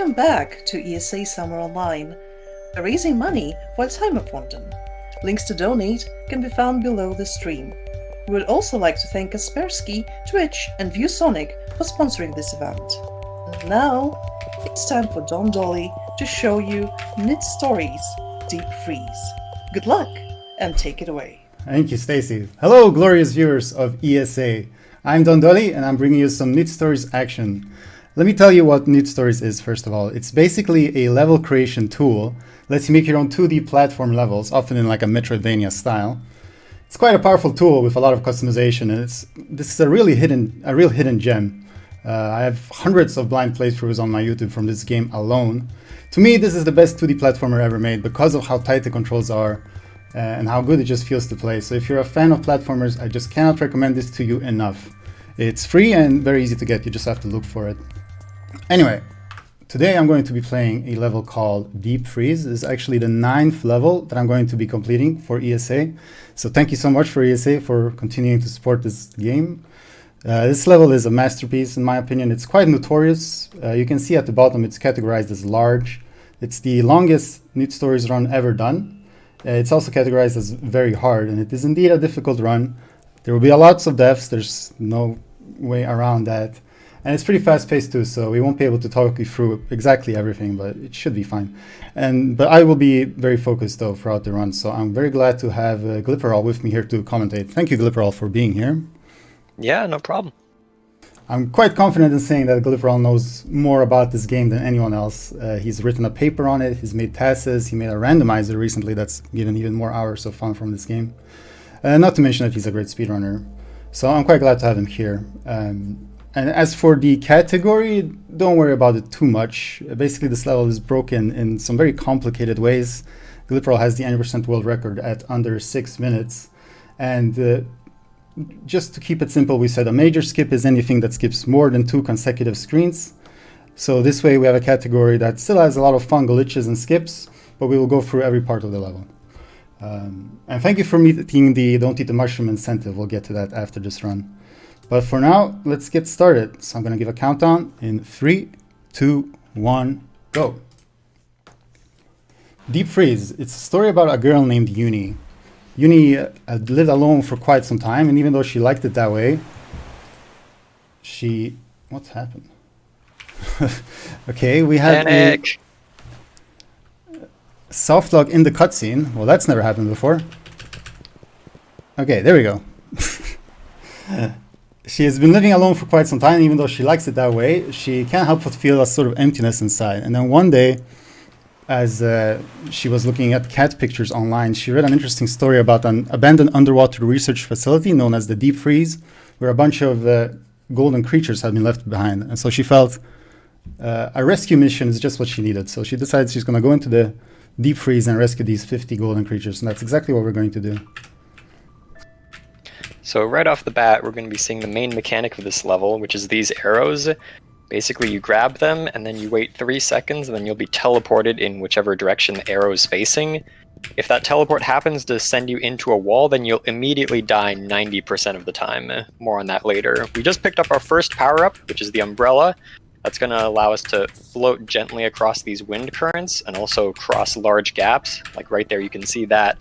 Welcome back to ESA Summer Online. We're raising money for Time of London. Links to donate can be found below the stream. We would also like to thank Kaspersky, Twitch, and ViewSonic for sponsoring this event. And now, it's time for Don Dolly to show you Knytt Stories Deep Freeze. Good luck, and take it away. Thank you, Stacy. Hello, glorious viewers of ESA. I'm Don Dolly, and I'm bringing you some Knytt Stories action. Let me tell you what Knytt Stories is, first of all. It's basically a level creation tool. Lets you make your own 2D platform levels, often in like a Metroidvania style. It's quite a powerful tool with a lot of customization, and this is a real hidden gem. I have hundreds of blind playthroughs on my YouTube from this game alone. To me, this is the best 2D platformer ever made because of how tight the controls are and how good it just feels to play. So if you're a fan of platformers, I just cannot recommend this to you enough. It's free and very easy to get, you just have to look for it. Anyway, today I'm going to be playing a level called Deep Freeze. This is actually the 9th level that I'm going to be completing for ESA. So thank you so much for ESA for continuing to support this game. This level is a masterpiece in my opinion. It's quite notorious. You can see at the bottom it's categorized as large. It's the longest Knytt Stories run ever done. It's also categorized as very hard, and it is indeed a difficult run. There will be lots of deaths, there's no way around that. And it's pretty fast paced too, so we won't be able to talk you through exactly everything, but it should be fine. But I will be very focused though throughout the run, so I'm very glad to have Glipperall with me here to commentate. Thank you, Glipperall, for being here. Yeah, no problem. I'm quite confident in saying that Glipperall knows more about this game than anyone else. He's written a paper on it, he's made tasks, he made a randomizer recently that's given even more hours of fun from this game. Not to mention that he's a great speedrunner. So I'm quite glad to have him here. And as for the category, don't worry about it too much. Basically, this level is broken in some very complicated ways. Glipperall has the 90% world record at under 6 minutes. And just to keep it simple, we said a major skip is anything that skips more than 2 consecutive screens. So this way we have a category that still has a lot of fun glitches and skips, but we will go through every part of the level. And thank you for meeting the Don't Eat the Mushroom incentive. We'll get to that after this run. But for now, let's get started. So I'm going to give a countdown in 3, 2, 1, go. Deep Freeze. It's a story about a girl named Uni. Uni lived alone for quite some time, and even though she liked it that way, what happened? Okay, we had Panic. a soft lock in the cutscene. Well, that's never happened before. Okay, there we go. She has been living alone for quite some time, even though she likes it that way. She can't help but feel a sort of emptiness inside. And then one day, as she was looking at cat pictures online, she read an interesting story about an abandoned underwater research facility known as the Deep Freeze, where a bunch of golden creatures had been left behind. And so she felt a rescue mission is just what she needed. So she decides she's going to go into the Deep Freeze and rescue these 50 golden creatures. And that's exactly what we're going to do. So right off the bat, we're going to be seeing the main mechanic of this level, which is these arrows. Basically, you grab them, and then you wait 3 seconds, and then you'll be teleported in whichever direction the arrow is facing. If that teleport happens to send you into a wall, then you'll immediately die 90% of the time. More on that later. We just picked up our first power-up, which is the umbrella. That's going to allow us to float gently across these wind currents, and also cross large gaps. Like right there, you can see that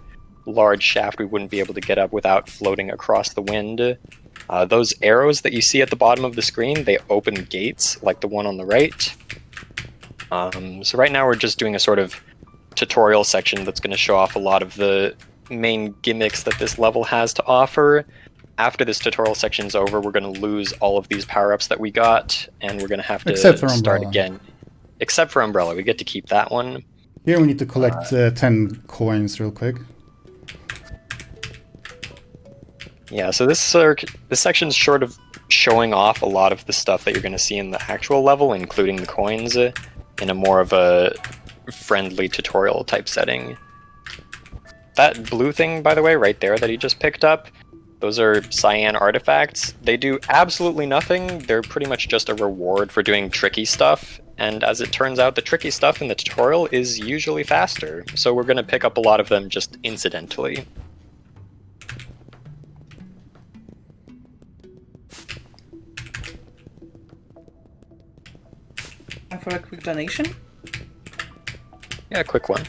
large shaft we wouldn't be able to get up without floating across the wind. Those arrows that you see at the bottom of the screen, they open gates like the one on the right. So right now we're just doing a sort of tutorial section that's going to show off a lot of the main gimmicks that this level has to offer. After this tutorial section's over, we're going to lose all of these power-ups that we got, and we're going to have to start again. Except for Umbrella, we get to keep that one. Here we need to collect 10 coins real quick. Yeah, so this section's sort of showing off a lot of the stuff that you're going to see in the actual level, including the coins, in a more of a friendly tutorial type setting. That blue thing, by the way, right there that he just picked up, those are cyan artifacts. They do absolutely nothing. They're pretty much just a reward for doing tricky stuff. And as it turns out, the tricky stuff in the tutorial is usually faster. So we're going to pick up a lot of them just incidentally. for a quick donation? Yeah, a quick one.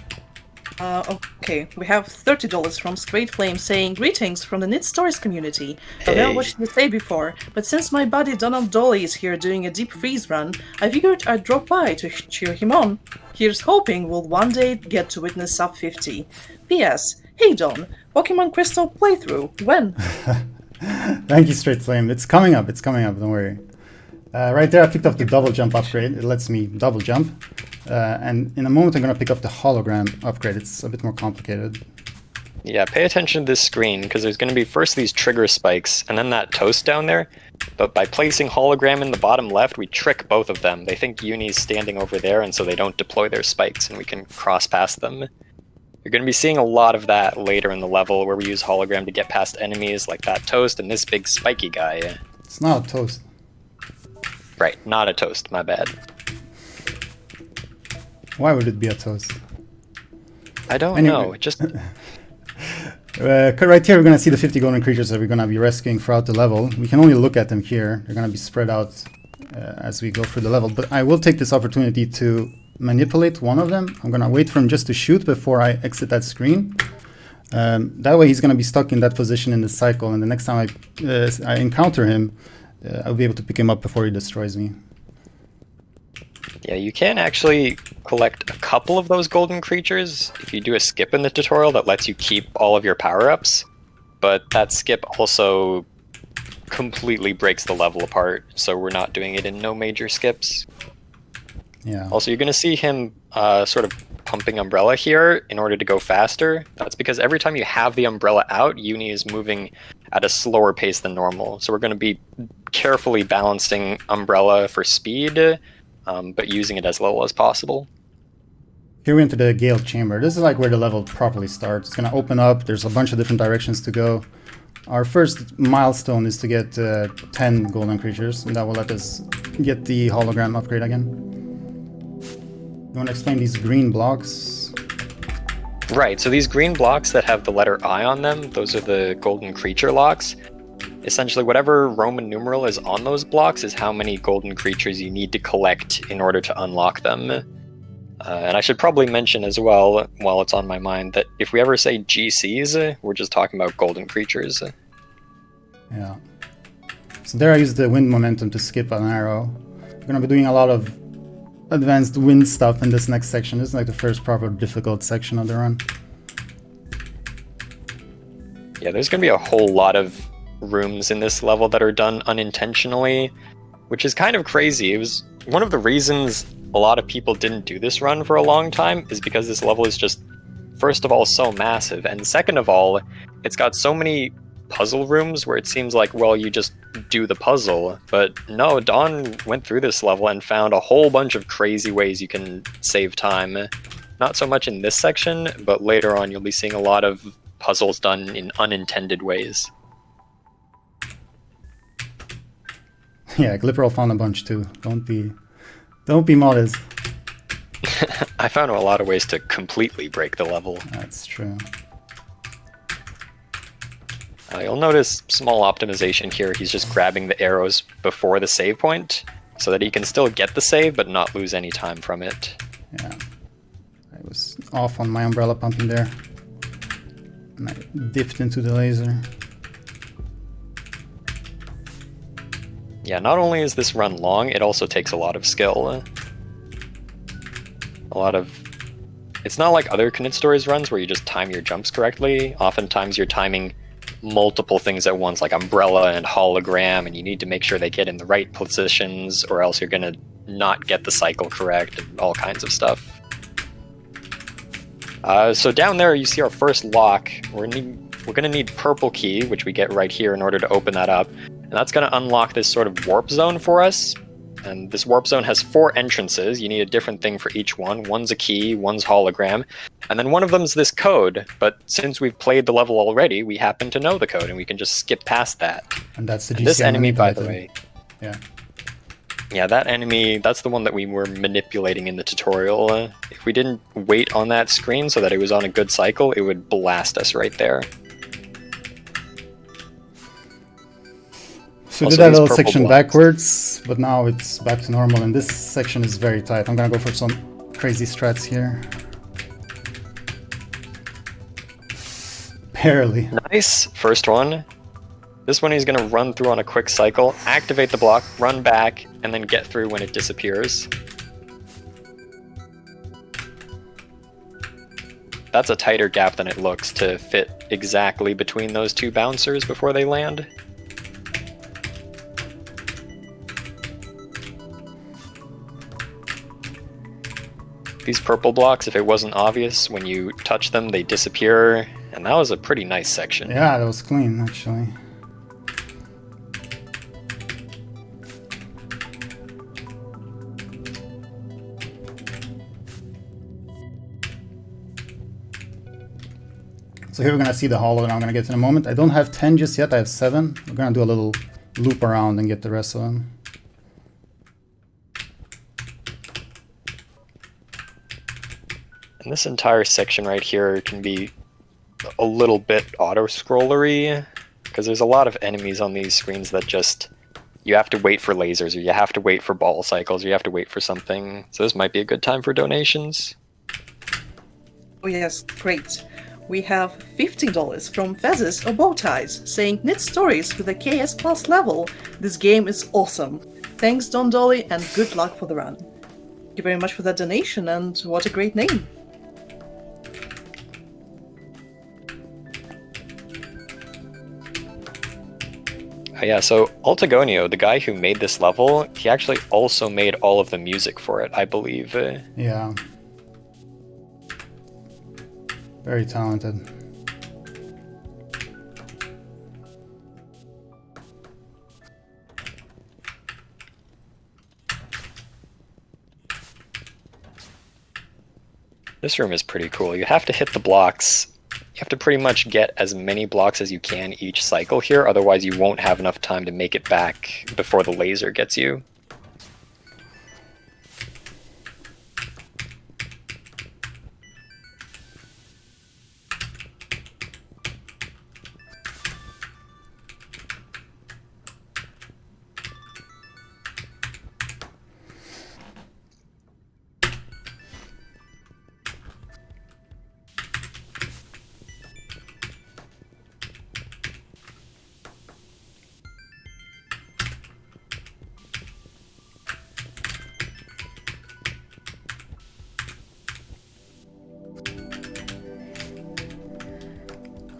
Okay, we have $30 from Straight Flame saying, "Greetings from the Knytt Stories community. I've never Hey. watched the say before, but since my buddy Donald Dolly is here doing a deep freeze run, I figured I'd drop by to cheer him on. Here's hoping we'll one day get to witness sub 50. P.S. Hey Don, Pokemon Crystal playthrough, when?" Thank you, Straight Flame. It's coming up, don't worry. Right there I picked up the double jump upgrade. It lets me double jump. And in a moment I'm going to pick up the hologram upgrade. It's a bit more complicated. Yeah, pay attention to this screen, because there's going to be first these trigger spikes, and then that toast down there. But by placing hologram in the bottom left, we trick both of them. They think Uni's standing over there, and so they don't deploy their spikes, and we can cross past them. You're going to be seeing a lot of that later in the level, where we use hologram to get past enemies like that toast and this big spiky guy. It's not a toast. Right, not a toast, my bad. Why would it be a toast? I don't Anyway. know, it just... Right here we're going to see the 50 golden creatures that we're going to be rescuing throughout the level. We can only look at them here. They're going to be spread out as we go through the level. But I will take this opportunity to manipulate one of them. I'm going to wait for him just to shoot before I exit that screen. That way he's going to be stuck in that position in the cycle, and the next time I encounter him, I'll be able to pick him up before he destroys me. Yeah, you can actually collect a couple of those golden creatures if you do a skip in the tutorial that lets you keep all of your power-ups, but that skip also completely breaks the level apart, so we're not doing it in no major skips. Yeah. Also, you're going to see him sort of pumping Umbrella here in order to go faster. That's because every time you have the Umbrella out, Uni is moving at a slower pace than normal, so we're going to be carefully balancing Umbrella for speed, but using it as little as possible. Here we enter the Gale Chamber. This is like where the level properly starts. It's going to open up. There's a bunch of different directions to go. Our first milestone is to get 10 golden creatures, and that will let us get the hologram upgrade again. You want to explain these green blocks? Right, so these green blocks that have the letter I on them, those are the golden creature locks. Essentially, whatever Roman numeral is on those blocks is how many golden creatures you need to collect in order to unlock them. And I should probably mention as well, while it's on my mind, that if we ever say GCs, we're just talking about golden creatures. Yeah. So there I used the wind momentum to skip an arrow. We're going to be doing a lot of advanced wind stuff in this next section. This is like the first proper difficult section of the run. Yeah, there's going to be a whole lot of rooms in this level that are done unintentionally, which is kind of crazy. It was one of the reasons a lot of people didn't do this run for a long time, is because this level is just, first of all, so massive, and second of all, it's got so many puzzle rooms where it seems like, well, you just do the puzzle. But no, Dawn went through this level and found a whole bunch of crazy ways you can save time. Not so much in this section, but later on you'll be seeing a lot of puzzles done in unintended ways. Yeah, Glipperol found a bunch too. Don't be modest. I found a lot of ways to completely break the level. That's true. You'll notice small optimization here. He's just grabbing the arrows before the save point so that he can still get the save but not lose any time from it. Yeah. I was off on my umbrella pumping there. And I dipped into the laser. Yeah, not only is this run long, it also takes a lot of skill. It's not like other Knytt Stories runs where you just time your jumps correctly. Oftentimes you're timing multiple things at once, like Umbrella and Hologram, and you need to make sure they get in the right positions, or else you're gonna not get the cycle correct, and all kinds of stuff. So down there you see our first lock. We're gonna need purple key, which we get right here in order to open that up. And that's going to unlock this sort of warp zone for us. And this warp zone has 4 entrances. You need a different thing for each one. One's a key, one's hologram, and then one of them's this code. But since we've played the level already, we happen to know the code, and we can just skip past that. And that's the GC. And this enemy, by the way. Yeah. Yeah, that enemy, that's the one that we were manipulating in the tutorial. If we didn't wait on that screen so that it was on a good cycle, it would blast us right there. So we Also, did that these little purple section blocks. backwards, but now it's back to normal, and this section is very tight. I'm gonna go for some crazy strats here. Barely. Nice, first one. This one he's gonna run through on a quick cycle, activate the block, run back, and then get through when it disappears. That's a tighter gap than it looks to fit exactly between those two bouncers before they land. These purple blocks, if it wasn't obvious, when you touch them, they disappear, and that was a pretty nice section. Yeah, that was clean, actually. So here we're gonna see the hollow that I'm gonna get in a moment. I don't have 10 just yet, I have 7. We're gonna do a little loop around and get the rest of them. And this entire section right here can be a little bit auto-scrollery, because there's a lot of enemies on these screens that just, you have to wait for lasers, or you have to wait for ball cycles, or you have to wait for something. So this might be a good time for donations. Oh yes, great. We have $15 from Fezzes or Bowties saying Knytt stories with a KS plus level. This game is awesome. Thanks Don Dolly and good luck for the run. Thank you very much for that donation, and what a great name. Yeah, so Ultigonia, the guy who made this level, he actually also made all of the music for it, I believe. Yeah. Very talented. This room is pretty cool. You have to hit the blocks. You have to pretty much get as many blocks as you can each cycle here, otherwise you won't have enough time to make it back before the laser gets you.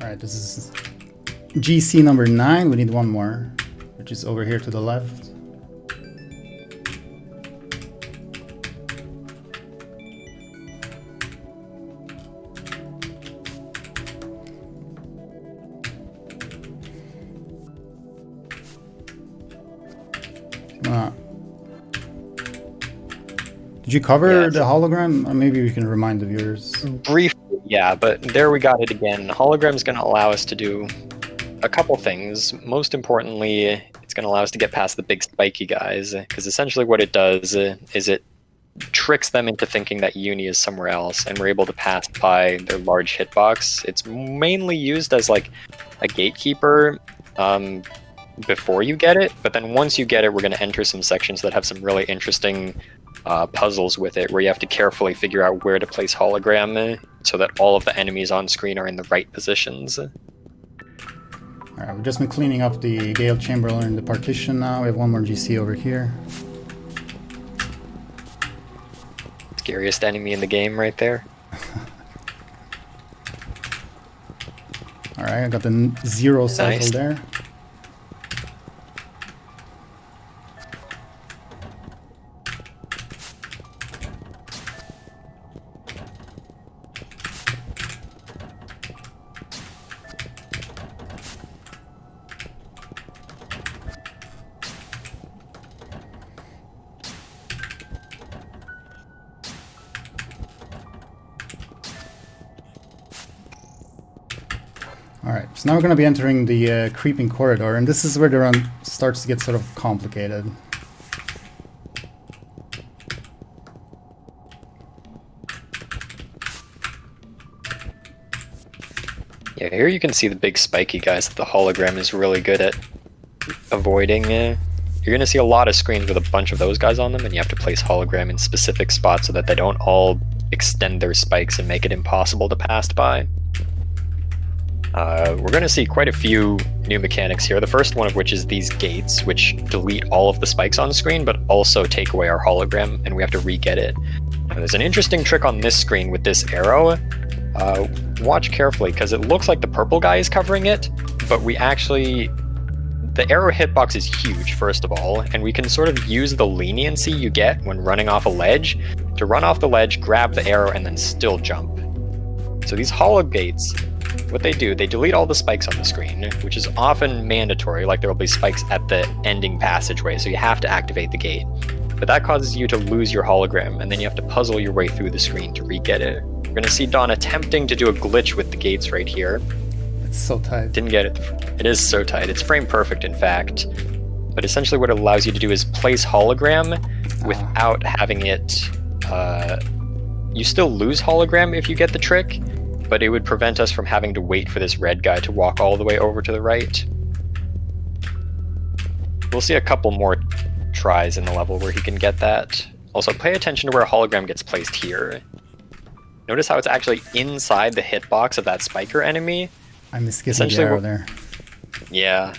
Alright, this is GC number 9. We need one more, which is over here to the left. Did you cover the hologram? Or maybe we can remind the viewers. Briefly, yeah, but there we got it again. Hologram's going to allow us to do a couple things. Most importantly, it's going to allow us to get past the big spiky guys, because essentially what it does is it tricks them into thinking that Uni is somewhere else, and we're able to pass by their large hitbox. It's mainly used as like a gatekeeper before you get it, but then once you get it, we're going to enter some sections that have some really interesting puzzles with it, where you have to carefully figure out where to place hologram so that all of the enemies on screen are in the right positions. Alright, we've just been cleaning up the Gale Chamberlain in the partition now. We have one more GC over here. Scariest enemy in the game right there. Alright, I got the 0 cycle Nice. there. Alright, so now we're going to be entering the creeping corridor, and this is where the run starts to get sort of complicated. Yeah, here you can see the big spiky guys that the hologram is really good at avoiding. You're going to see a lot of screens with a bunch of those guys on them, and you have to place hologram in specific spots so that they don't all extend their spikes and make it impossible to pass by. We're going to see quite a few new mechanics here, the first one of which is these gates, which delete all of the spikes on the screen, but also take away our hologram, and we have to re-get it. Now, there's an interesting trick on this screen with this arrow. Watch carefully, because it looks like the purple guy is covering it, but we actually... The arrow hitbox is huge, first of all, and we can sort of use the leniency you get when running off a ledge to run off the ledge, grab the arrow, and then still jump. So these hollow gates, what they do, they delete all the spikes on the screen, which is often mandatory, like there will be spikes at the ending passageway, so you have to activate the gate. But that causes you to lose your hologram, and then you have to puzzle your way through the screen to re-get it. We're going to see Dawn attempting to do a glitch with the gates right here. It's so tight. Didn't get it. It is so tight. It's frame perfect, in fact. But essentially what it allows you to do is place hologram without having it... you still lose hologram if you get the trick, but it would prevent us from having to wait for this red guy to walk all the way over to the right. We'll see a couple more tries in the level where he can get that. Also, pay attention to where hologram gets placed here. Notice how it's actually inside the hitbox of that spiker enemy. I misskipped the arrow there. Yeah.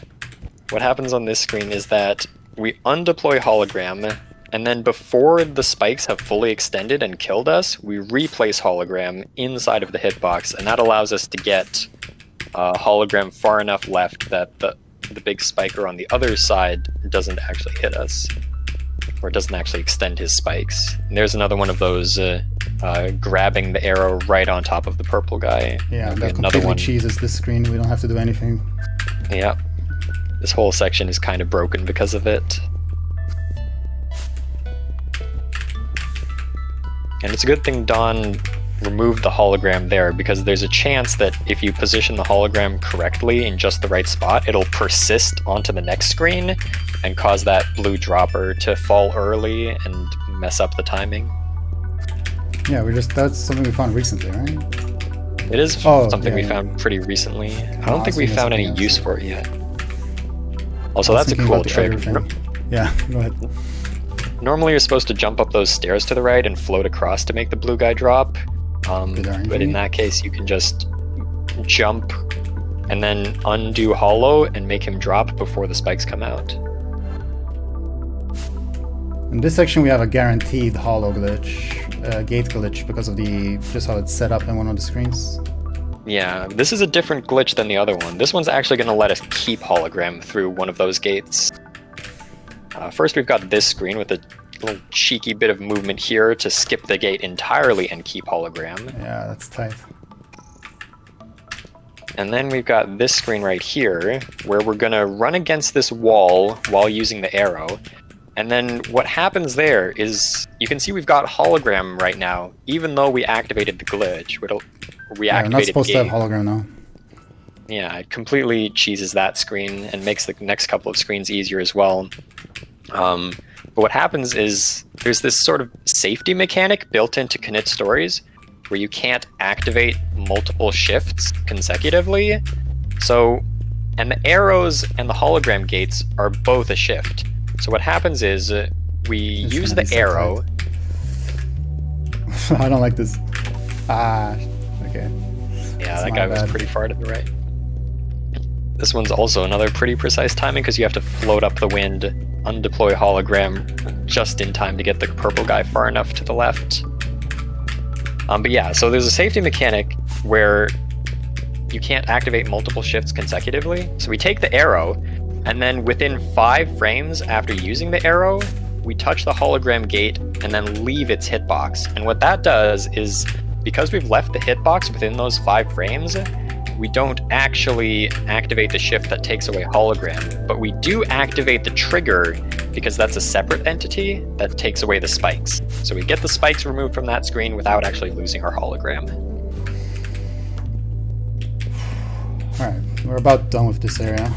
What happens on this screen is that we undeploy hologram, and then before the spikes have fully extended and killed us, we replace hologram inside of the hitbox, and that allows us to get hologram far enough left that the big spiker on the other side doesn't actually hit us, or doesn't actually extend his spikes. And there's another one of those grabbing the arrow right on top of the purple guy. Yeah, that completely cheeses this screen. We don't have to do anything. Yeah. This whole section is kind of broken because of it. And it's a good thing Dawn removed the hologram there, because there's a chance that if you position the hologram correctly in just the right spot, it'll persist onto the next screen and cause that blue dropper to fall early and mess up the timing. Yeah, that's something we found recently, right? It is something we found pretty recently. I don't think we found any use for it yet. Also, that's a cool trick. Yeah, go ahead. Normally you're supposed to jump up those stairs to the right and float across to make the blue guy drop. But in that case, you can just jump and then undo hollow and make him drop before the spikes come out. In this section we have a guaranteed hollow glitch, gate glitch, because of just how it's set up in one of the screens. Yeah, this is a different glitch than the other one. This one's actually going to let us keep hologram through one of those gates. First we've got this screen with a little cheeky bit of movement here to skip the gate entirely and keep hologram. Yeah, that's tight. And then we've got this screen right here, where we're going to run against this wall while using the arrow. And then what happens there is, you can see we've got hologram right now, even though we activated the glitch. We Yeah, we're not supposed to have hologram now. Yeah, it completely cheeses that screen and makes the next couple of screens easier as well. But what happens is, there's this sort of safety mechanic built into Knytt stories, where you can't activate multiple shifts consecutively. And the arrows and the hologram gates are both a shift. So what happens is, we use the arrow. I don't like this. Okay. Yeah, that guy was pretty far to the right. This one's also another pretty precise timing, because you have to float up the wind, undeploy hologram just in time to get the purple guy far enough to the left. But yeah, so there's a safety mechanic where you can't activate multiple shifts consecutively. So we take the arrow, and then within 5 frames after using the arrow, we touch the hologram gate and then leave its hitbox. And what that does is, because we've left the hitbox within those 5 frames, we don't actually activate the shift that takes away hologram, but we do activate the trigger, because that's a separate entity that takes away the spikes. So we get the spikes removed from that screen without actually losing our hologram. Alright, we're about done with this area.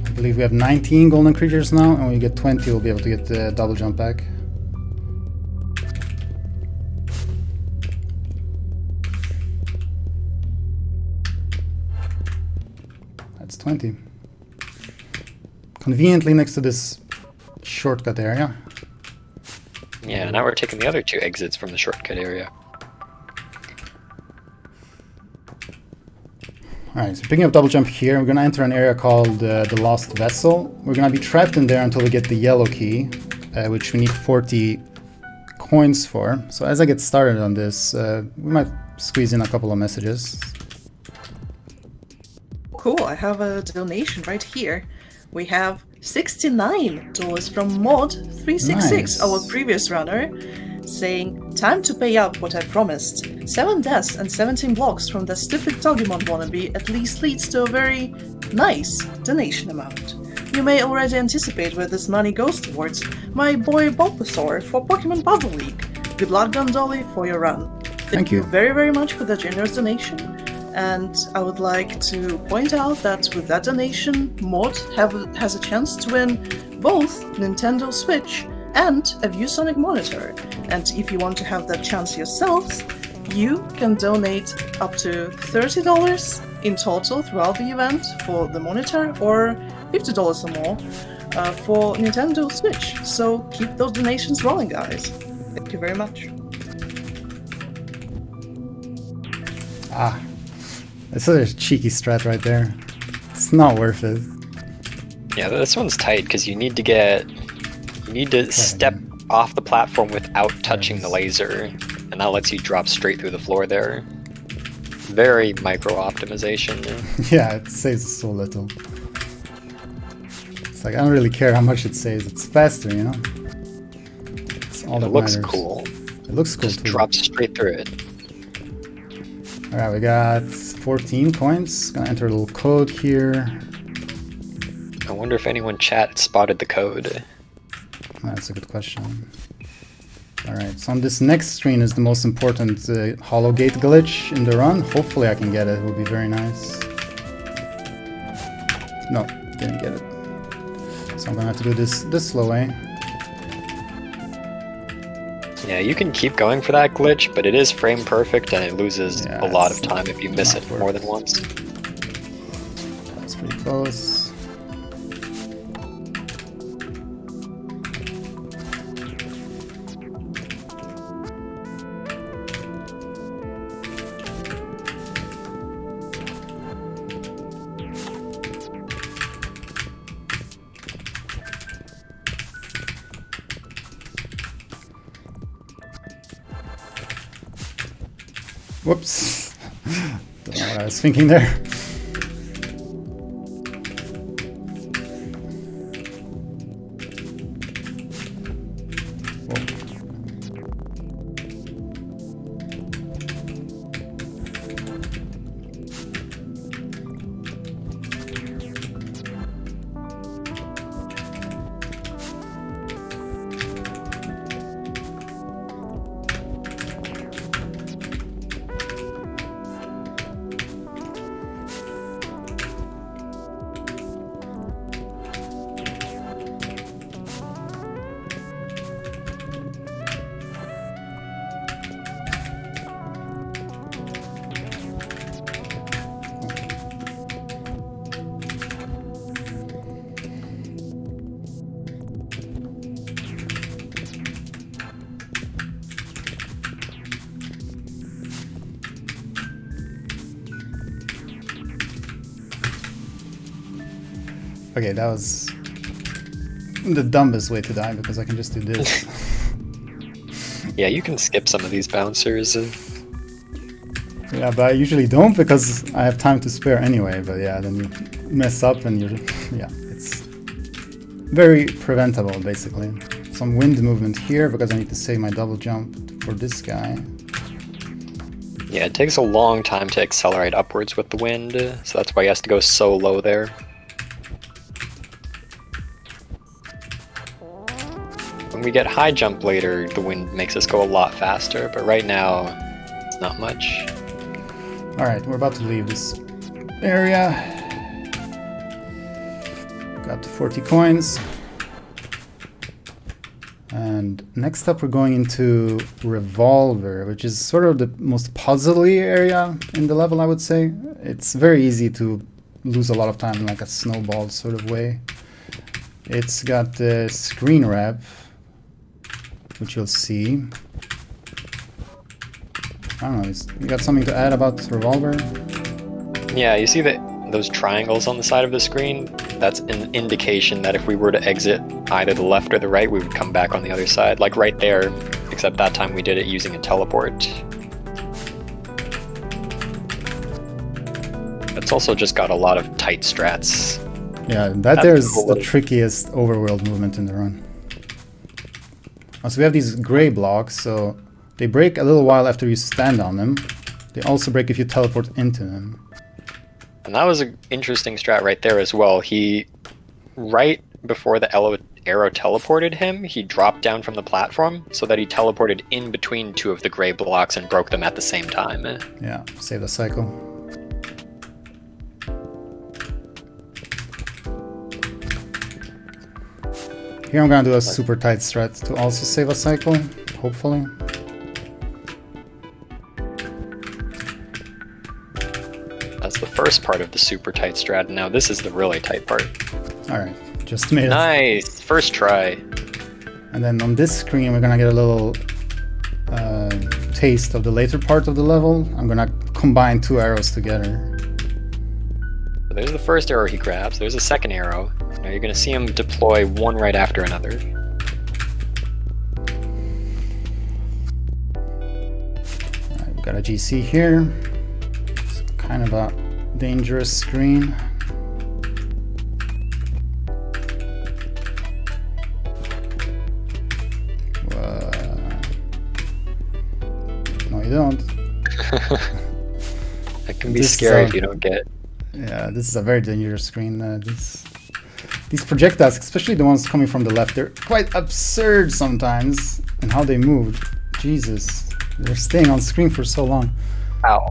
I believe we have 19 golden creatures now, and when we get 20 we'll be able to get the double jump back. That's 20. conveniently next to this shortcut area. Yeah, now we're taking the other 2 exits from the shortcut area. Alright, so picking up double jump here, we're gonna enter an area called the Lost Vessel. We're gonna be trapped in there until we get the yellow key, which we need 40 coins for. So as I get started on this, we might squeeze in a couple of messages. Cool, I have a donation right here. We have $69 from Mod366, Nice. our previous runner, saying, time to pay up what I promised. 7 deaths and 17 blocks from the stupid Togimon wannabe at least leads to a very nice donation amount. You may already anticipate where this money goes towards. My boy Bulbasaur for Pokemon Puzzle League. Good luck, Gondoli, for your run. Thank you. very, very much for the generous donation. And I would like to point out that with that donation, Mod has a chance to win both Nintendo Switch and a ViewSonic monitor. And if you want to have that chance yourselves, you can donate up to $30 in total throughout the event for the monitor, or $50 or more for Nintendo Switch. So keep those donations rolling, guys. Thank you very much. Ah, that's a cheeky strat right there. It's not worth it. Yeah, this one's tight because you need to step off the platform without touching the laser, and that lets you drop straight through the floor there. Very micro optimization. Yeah, it saves so little. It's like, I don't really care how much it saves. It's faster, you know? It's all that It looks matters. cool. It looks cool Just too. drops straight through it. Alright, we got 14 coins. Gonna enter a little code here. I wonder if anyone chat spotted the code. That's a good question. Alright, so on this next screen is the most important hollow gate glitch in the run. Hopefully I can get it. It would be very nice. No, didn't get it. So I'm gonna have to do this slow way. Yeah, you can keep going for that glitch, but it is frame perfect and it loses Yeah, a lot of it's time if you miss not it more than once. That's pretty close. Whoops. Don't know what I was thinking there. Okay, that was the dumbest way to die because I can just do this. Yeah, you can skip some of these bouncers. Yeah, but I usually don't because I have time to spare anyway. But yeah, then you mess up and yeah, it's very preventable basically. Some wind movement here because I need to save my double jump for this guy. Yeah, it takes a long time to accelerate upwards with the wind, so that's why he has to go so low there. When we get high jump later, the wind makes us go a lot faster, but right now, it's not much. Alright, we're about to leave this area. Got 40 coins. And next up we're going into Revolver, which is sort of the most puzzly area in the level, I would say. It's very easy to lose a lot of time in like a snowball sort of way. It's got the screen wrap, which you'll see. I don't know, you got something to add about Revolver? Yeah, you see that those triangles on the side of the screen? That's an indication that if we were to exit either the left or the right, we would come back on the other side, like right there, except that time we did it using a teleport. It's also just got a lot of tight strats. Yeah, that there's the trickiest overworld movement in the run. So we have these gray blocks, so they break a little while after you stand on them. They also break if you teleport into them. And that was an interesting strat right there as well. He, right before the arrow teleported him, he dropped down from the platform so that he teleported in between two of the gray blocks and broke them at the same time. Yeah, save the cycle. Here I'm gonna do a super tight strat to also save a cycle, hopefully. That's the first part of the super tight strat, and now this is the really tight part. Alright, just made it. Nice! First try. And then on this screen we're gonna get a little taste of the later part of the level. I'm gonna combine two arrows together. So there's the first arrow he grabs, there's a second arrow. Now you're gonna see him deploy one right after another. Alright, we've got a GC here. It's kind of a dangerous screen. No, you don't. That can be scary if you don't get. Yeah, this is a very dangerous screen. These projectiles, especially the ones coming from the left, they're quite absurd sometimes in how they move. Jesus, they're staying on screen for so long. Ow.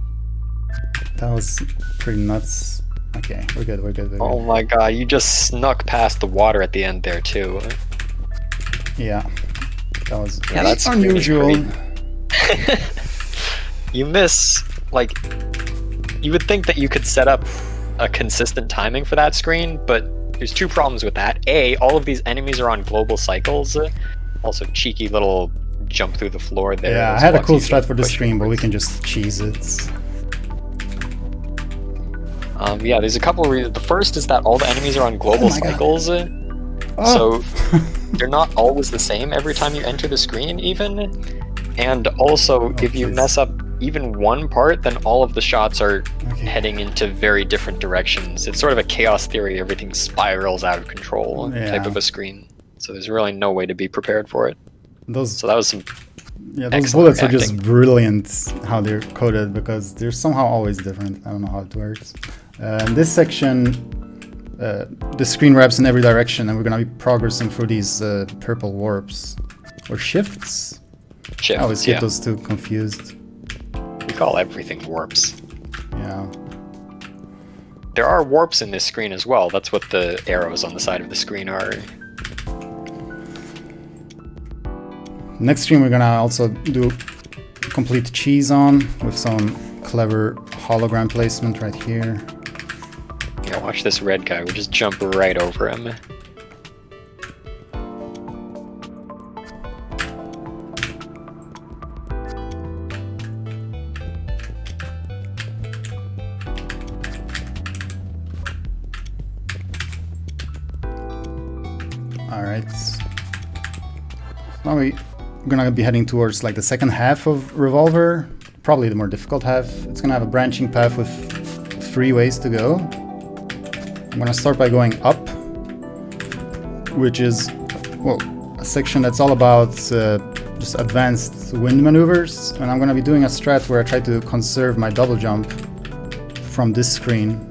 That was pretty nuts. Okay, we're good, we're good, we're good. Oh my god, you just snuck past the water at the end there too. Yeah, that was that's unusual. You miss, like, you would think that you could set up a consistent timing for that screen, but there's two problems with that. A, all of these enemies are on global cycles. Also, cheeky little jump through the floor there. Yeah, I had a cool strat for this screen, but we can just cheese it. Yeah, there's a couple of reasons. The first is that all the enemies are on global cycles. So they're not always the same every time you enter the screen, even. And also, if you mess up even one part, then all of the shots are heading into very different directions. It's sort of a chaos theory, everything spirals out of control type of a screen. So there's really no way to be prepared for it. So that was some those bullets are just brilliant how they're coded, because they're somehow always different. I don't know how it works. In this section, the screen wraps in every direction, and we're gonna be progressing through these purple warps. Or shifts? I always get those two confused. We call everything warps. Yeah. There are warps in this screen as well. That's what the arrows on the side of the screen are. Next screen we're gonna also do complete cheese on with some clever hologram placement right here. Yeah, watch this red guy. We just jump right over him. Alright. Now we're gonna be heading towards like the second half of Revolver. Probably the more difficult half. It's gonna have a branching path with 3 ways to go. I'm gonna start by going up, which is, well, a section that's all about just advanced wind maneuvers. And I'm gonna be doing a strat where I try to conserve my double jump from this screen.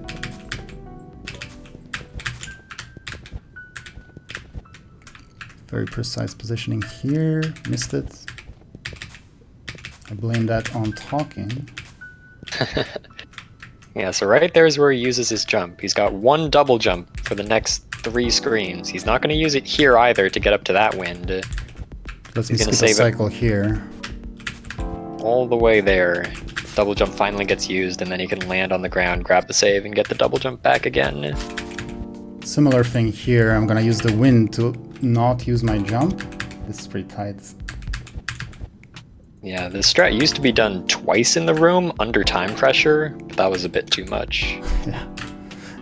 Very precise positioning here. Missed it. I blame that on talking. Yeah, so right there is where he uses his jump. He's got one double jump for the next 3 screens. He's not going to use it here either to get up to that wind. Let's skip a cycle here. All the way there. Double jump finally gets used, and then he can land on the ground, grab the save, and get the double jump back again. Similar thing here. I'm gonna use the wind to not use my jump. This is pretty tight. Yeah, the strat used to be done twice in the room under time pressure, but that was a bit too much. Yeah.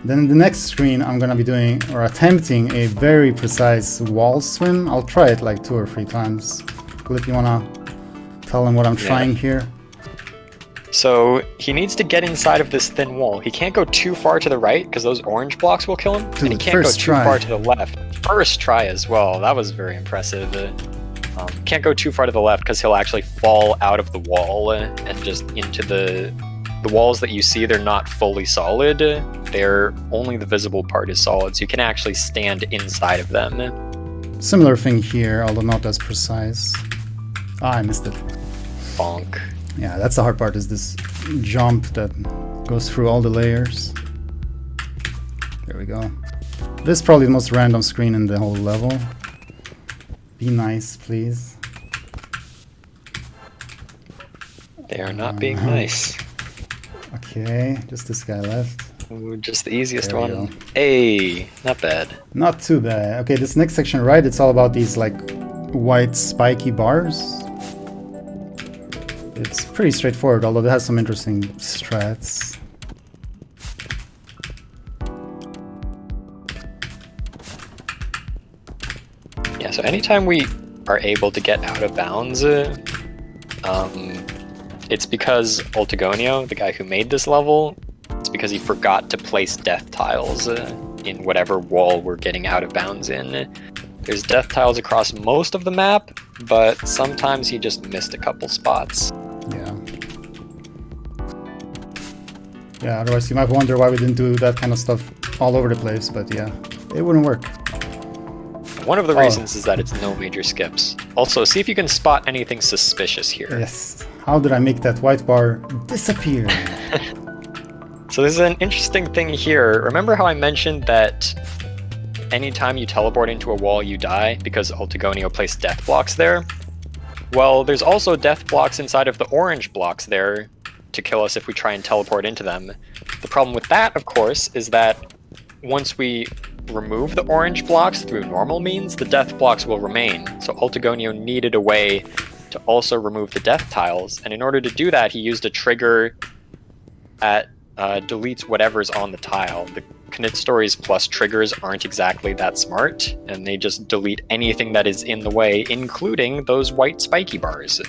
Then the next screen I'm gonna be doing or attempting a very precise wall swim. I'll try it like 2 or 3 times. If you wanna tell him what I'm trying here. So he needs to get inside of this thin wall. He can't go too far to the right because those orange blocks will kill him. Dude, and he can't go too try. far to the left. First try as well. That was very impressive. Can't go too far to the left because he'll actually fall out of the wall and just into the walls that you see. They're not fully solid. They're only the visible part is solid, so you can actually stand inside of them. Similar thing here, although not as precise. Ah, I missed it. Bonk. Yeah, that's the hard part, is this jump that goes through all the layers. There we go. This is probably the most random screen in the whole level. Be nice, please. They are not being nice. Okay, just this guy left. Ooh, just the easiest There we one. go. Hey, not bad. Not too bad. Okay, this next section, right, it's all about these like white spiky bars. It's pretty straightforward, although it has some interesting strats. Yeah, so anytime we are able to get out of bounds, it's because Ultigonia, the guy who made this level, it's because he forgot to place death tiles in whatever wall we're getting out of bounds in. There's death tiles across most of the map, but sometimes he just missed a couple spots. Yeah. Yeah, otherwise you might wonder why we didn't do that kind of stuff all over the place, but yeah, it wouldn't work. One of the reasons is that it's no major skips. Also, see if you can spot anything suspicious here. Yes. How did I make that white bar disappear? So there's an interesting thing here. Remember how I mentioned that anytime you teleport into a wall you die because Ultigonia placed death blocks there? Well, there's also death blocks inside of the orange blocks there to kill us if we try and teleport into them. The problem with that, of course, is that once we remove the orange blocks through normal means, the death blocks will remain. So Ultigonia needed a way to also remove the death tiles, and in order to do that, he used a trigger that deletes whatever's on the tile. The Knytt stories plus triggers aren't exactly that smart, and they just delete anything that is in the way, including those white spiky bars.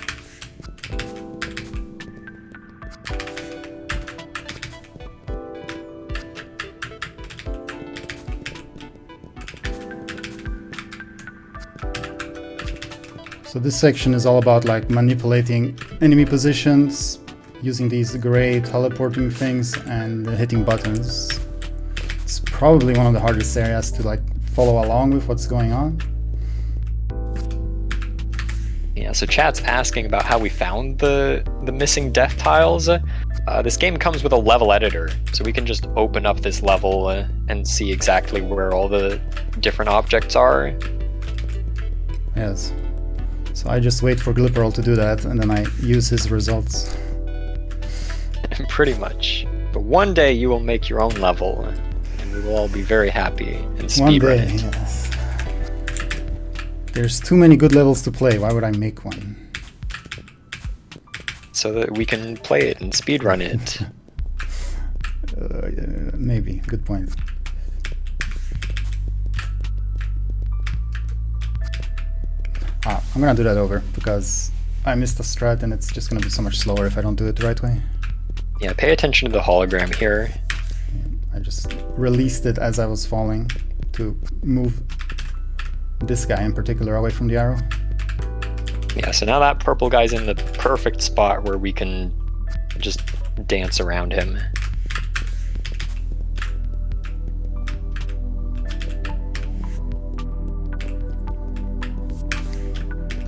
So this section is all about like manipulating enemy positions, using these gray teleporting things, and hitting buttons. It's probably one of the hardest areas to like follow along with what's going on. Yeah, so chat's asking about how we found the missing death tiles. This game comes with a level editor, so we can just open up this level and see exactly where all the different objects are. Yes. So I just wait for Glipperl to do that, and then I use his results. Pretty much. But one day you will make your own level, and we will all be very happy and One speedrun day, it. yes. There's too many good levels to play. Why would I make one? So that we can play it and speedrun it. Maybe. Good point. I'm gonna do that over because I missed a strat and it's just gonna be so much slower if I don't do it the right way. Yeah, pay attention to the hologram here. I just released it as I was falling to move this guy in particular away from the arrow. Yeah, so now that purple guy's in the perfect spot where we can just dance around him.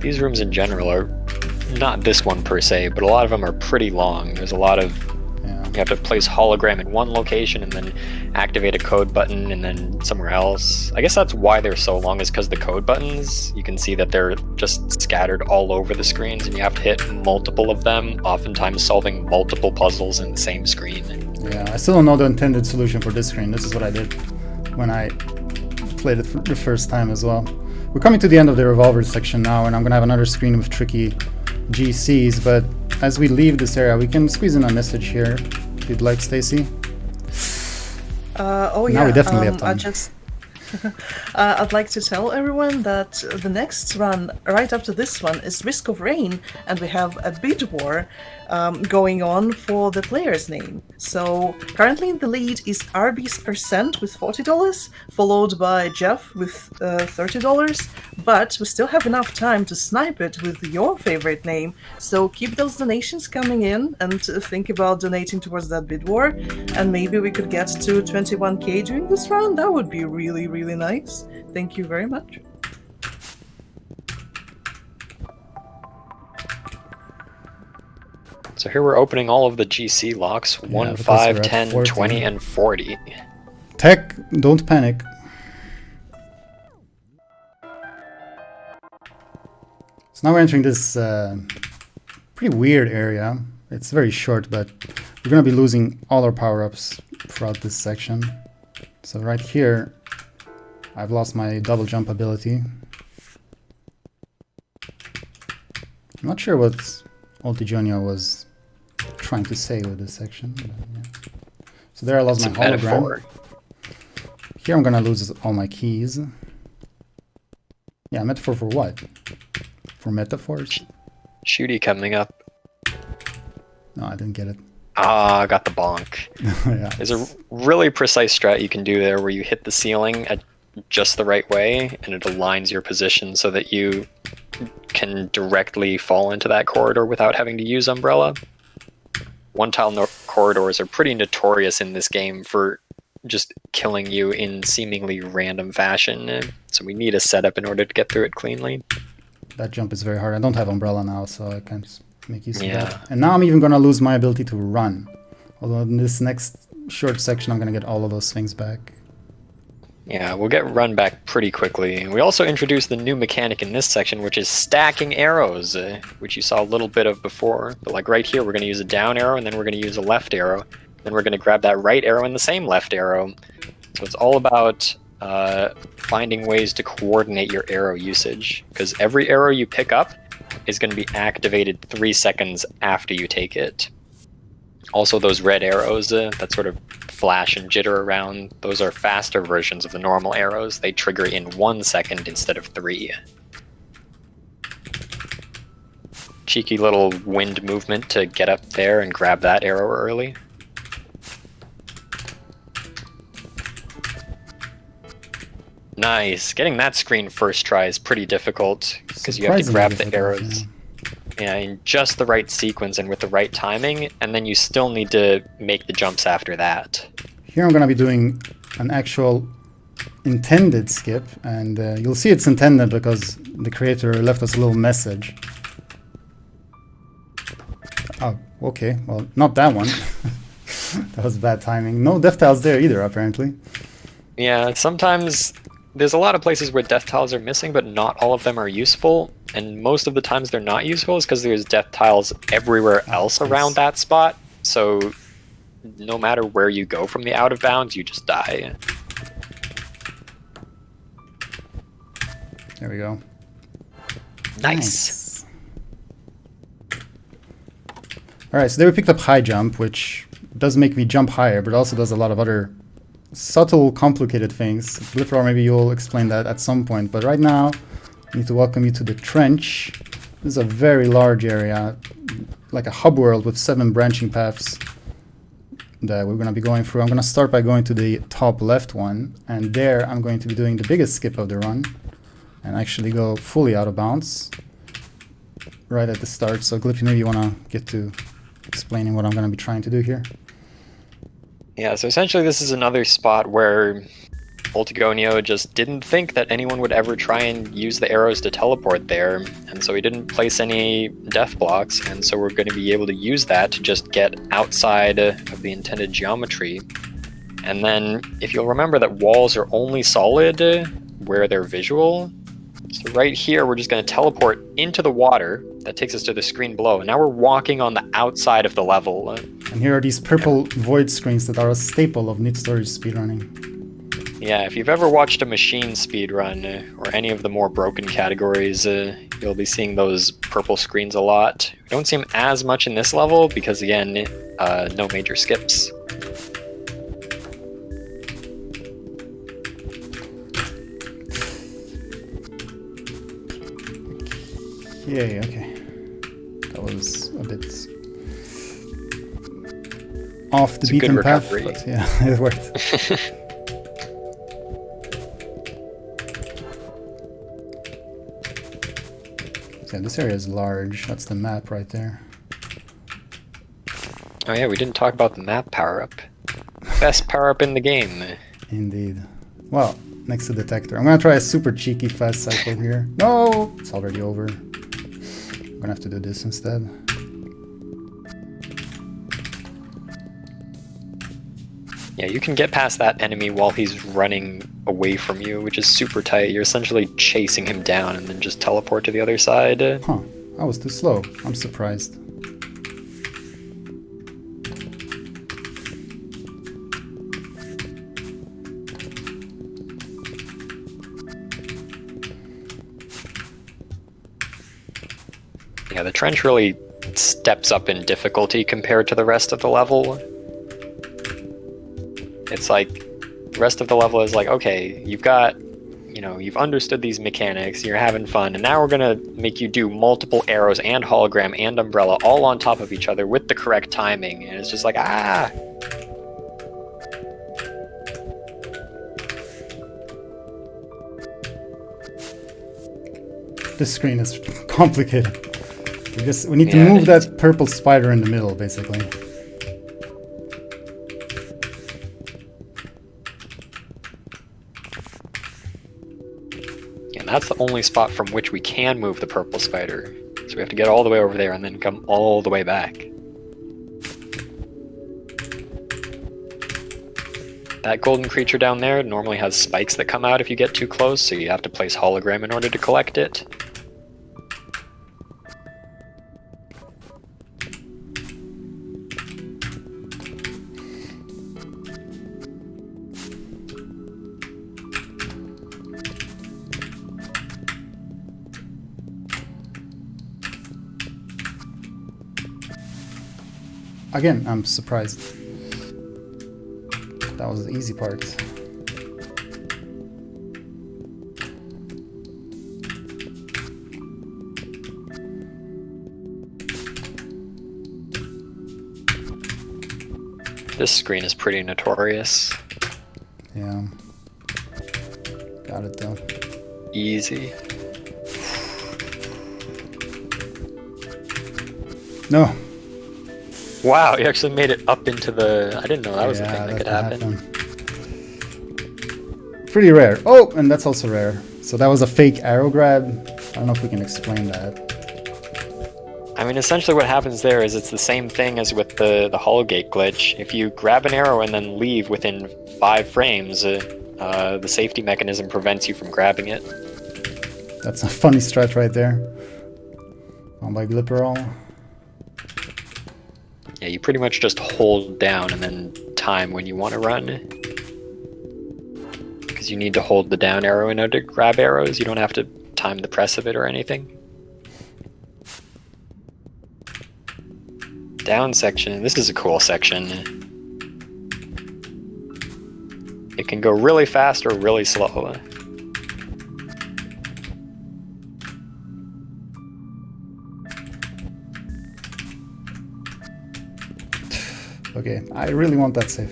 These rooms in general are, not this one per se, but a lot of them are pretty long. There's a lot of, you have to place hologram in one location and then activate a code button and then somewhere else. I guess that's why they're so long, is because the code buttons, you can see that they're just scattered all over the screens and you have to hit multiple of them, oftentimes solving multiple puzzles in the same screen. Yeah, I still don't know the intended solution for this screen. This is what I did when I played it for the first time as well. We're coming to the end of the revolver section now, and I'm gonna have another screen with tricky GCs, but as we leave this area, we can squeeze in a message here, if you'd like, Stacy. Oh yeah, now we definitely have time. I'd like to tell everyone that the next run, right after this one, is Risk of Rain, and we have a bid war going on for the player's name. So currently the lead is RB's Percent with $40, followed by Jeff with $30, but we still have enough time to snipe it with your favorite name, so keep those donations coming in and think about donating towards that bid war, and maybe we could get to 21k during this round. That would be really, really nice. Thank you very much. So here we're opening all of the GC locks, 1, 5, 10, 20, and 40. Tech, don't panic. So now we're entering this pretty weird area. It's very short, but we're going to be losing all our power-ups throughout this section. So right here, I've lost my double jump ability. I'm not sure what Ultigonia was trying to say with this section. But, yeah. So there I lost my hologram. Metaphor. Here I'm gonna lose all my keys. Yeah, metaphor for what? For metaphors? Shooty coming up. No, I didn't get it. Ah, I got the bonk. Yeah. There's a really precise strat you can do there where you hit the ceiling at just the right way and it aligns your position so that you can directly fall into that corridor without having to use umbrella. One-tile corridors are pretty notorious in this game for just killing you in seemingly random fashion, so we need a setup in order to get through it cleanly. That jump is very hard. I don't have umbrella now, so I can't make use of that. And now I'm even gonna lose my ability to run. Although in this next short section I'm gonna get all of those things back. Yeah, we'll get run back pretty quickly. We also introduced the new mechanic in this section, which is stacking arrows, which you saw a little bit of before. But like right here, we're going to use a down arrow, and then we're going to use a left arrow. Then we're going to grab that right arrow and the same left arrow. So it's all about finding ways to coordinate your arrow usage, because every arrow you pick up is going to be activated 3 seconds after you take it. Also, those red arrows that sort of flash and jitter around, those are faster versions of the normal arrows. They trigger in 1 second instead of 3. Cheeky little wind movement to get up there and grab that arrow early. Nice. Getting that screen first try is pretty difficult because you have to grab the arrows. Yeah, in just the right sequence and with the right timing, and then you still need to make the jumps after that. Here I'm going to be doing an actual intended skip, and you'll see it's intended because the creator left us a little message. Oh, okay, well, not that one. That was bad timing. No death tiles there either, apparently. Yeah, sometimes there's a lot of places where death tiles are missing, but not all of them are useful. And most of the times they're not useful is because there's death tiles everywhere else around that spot. So no matter where you go from the out of bounds, you just die. There we go. Nice. Alright, so there we picked up high jump, which does make me jump higher, but also does a lot of other subtle, complicated things. Blipper, maybe you'll explain that at some point, but right now I need to welcome you to the trench. This is a very large area, like a hub world with 7 branching paths that we're going to be going through. I'm going to start by going to the top left one, and there I'm going to be doing the biggest skip of the run and actually go fully out of bounds right at the start. So Glippy, maybe you want to get to explaining what I'm going to be trying to do here. Yeah, so essentially this is another spot where Ultigonia just didn't think that anyone would ever try and use the arrows to teleport there, and so he didn't place any death blocks, and so we're going to be able to use that to just get outside of the intended geometry. And then, if you'll remember that walls are only solid where they're visual, so right here we're just going to teleport into the water. That takes us to the screen below, and now we're walking on the outside of the level. And here are these purple void screens that are a staple of Knytt Stories speedrunning. Yeah, if you've ever watched a machine speedrun or any of the more broken categories, you'll be seeing those purple screens a lot. We don't see them as much in this level because, again, no major skips. Yay, okay. That was a bit off the beaten path, but yeah, it worked. Yeah, this area is large. That's the map right there. Oh yeah, we didn't talk about the map power-up. Best power-up in the game. Indeed. Well, next to detector. I'm gonna try a super cheeky fast cycle here. No! It's already over. I'm gonna have to do this instead. Yeah, you can get past that enemy while he's running away from you, which is super tight. You're essentially chasing him down and then just teleport to the other side. Huh. I was too slow. I'm surprised. Yeah, the trench really steps up in difficulty compared to the rest of the level. It's like, the rest of the level is like, okay, you've got, you know, you've understood these mechanics, you're having fun, and now we're gonna make you do multiple arrows and hologram and umbrella all on top of each other with the correct timing, and it's just like, ah! This screen is complicated. We need to move that purple spider in the middle, basically. And that's the only spot from which we can move the purple spider. So we have to get all the way over there and then come all the way back. That golden creature down there normally has spikes that come out if you get too close, so you have to place hologram in order to collect it. Again, I'm surprised. That was the easy part. This screen is pretty notorious. Yeah. Got it though. Easy. No. Wow, you actually made it up into the... I didn't know that was a thing that could happen. Pretty rare. Oh, and that's also rare. So that was a fake arrow grab. I don't know if we can explain that. I mean, essentially what happens there is it's the same thing as with the hologate glitch. If you grab an arrow and then leave within 5 frames, the safety mechanism prevents you from grabbing it. That's a funny strat right there. On by Glipperall. Yeah, you pretty much just hold down and then time when you want to run. Because you need to hold the down arrow in order to grab arrows. You don't have to time the press of it or anything. Down section. This is a cool section. It can go really fast or really slow. Okay, I really want that save.